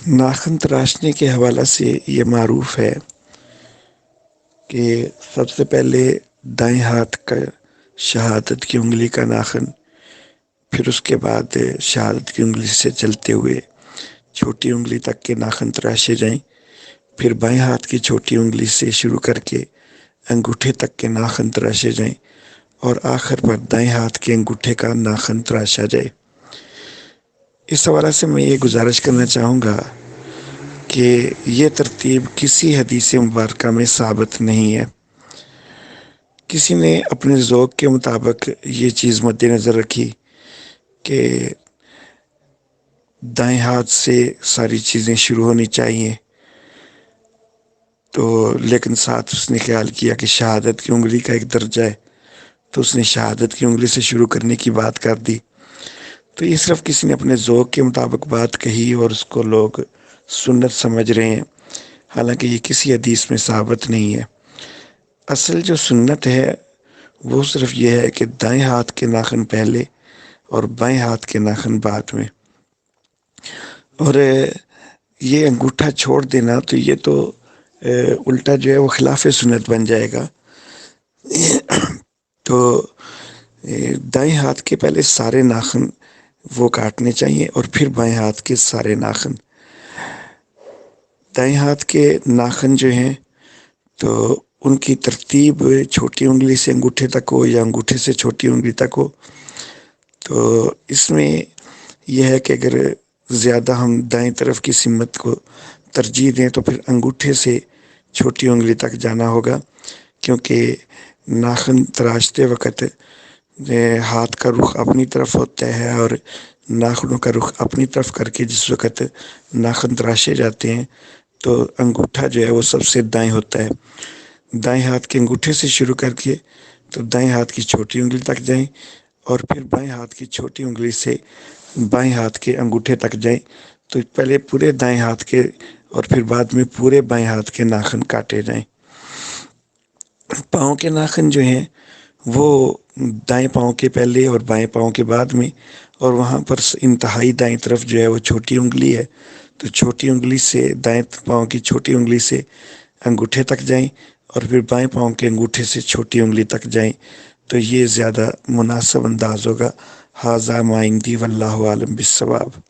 नाखून तराशने के हवाले से ये मारूफ है कि सबसे पहले दाएं हाथ का शहादत की उंगली का नाखून, फिर उसके बाद शहादत की उंगली से चलते हुए छोटी उंगली तक के नाखून तराशे जाएं। फिर बाएं हाथ की छोटी उंगली से शुरू करके अंगूठे तक के नाखून तराशे जाएं और आखिर पर दाएं हाथ के अंगूठे का नाखून तराशा जाए। इस हवाले से मैं ये गुजारिश करना चाहूँगा कि ये तरतीब किसी हदीस मुबारक में साबित नहीं है। किसी ने अपने ज़ौक़ के मुताबिक ये चीज़ मद्देनज़र रखी कि दाएं हाथ से सारी चीज़ें शुरू होनी चाहिए, तो लेकिन साथ उसने ख्याल किया कि शहादत की उंगली का एक दर्जा है, तो उसने शहादत की उंगली से शुरू करने की बात कर दी। तो ये सिर्फ किसी ने अपने ज़ौक़ के मुताबिक बात कही और उसको लोग सुन्नत समझ रहे हैं, हालांकि ये किसी हदीस में साबित नहीं है। असल जो सुन्नत है वो सिर्फ ये है कि दाएं हाथ के नाखून पहले और बाएं हाथ के नाखून बाद में। और ये अंगूठा छोड़ देना तो ये तो उल्टा जो है वो खिलाफ सुन्नत बन जाएगा। तो दाएं हाथ के पहले सारे नाखून वो काटने चाहिए और फिर बाएं हाथ के सारे नाखून। दाएं हाथ के नाखून जो हैं तो उनकी तरतीब छोटी उंगली से अंगूठे तक हो या अंगूठे से छोटी उंगली तक हो। तो इसमें यह है कि अगर ज़्यादा हम दाएं तरफ की सिमत को तरजीह दें तो फिर अंगूठे से छोटी उंगली तक जाना होगा, क्योंकि नाखून तराशते वक़्त हाथ का रुख अपनी तरफ होता है और नाखूनों का रुख अपनी तरफ करके जिस वक़्त नाखून तराशे जाते हैं तो अंगूठा जो है वो सबसे दाएं होता है। दाएं हाथ के अंगूठे से शुरू करके तो दाएं हाथ की छोटी उंगली तक जाएं और फिर बाएं हाथ की छोटी उंगली से बाएं हाथ के अंगूठे तक जाएं। तो पहले पूरे दाएं हाथ के और फिर बाद में पूरे बाएं हाथ के नाखून काटे जाएं। पाँव के नाखून जो हैं वो दाएं पाँव के पहले और बाएं पाँव के बाद में, और वहाँ पर इंतहाई दाएं तरफ जो है वो छोटी उंगली है, तो छोटी उंगली से दाएं पाँव की छोटी उंगली से अंगूठे तक जाएं और फिर बाएं पाँव के अंगूठे से छोटी उंगली तक जाएं। तो ये ज़्यादा मुनासिब अंदाज़ होगा। हाज़ा मा इंदी वल्लाहु आलम बिस्सवाब।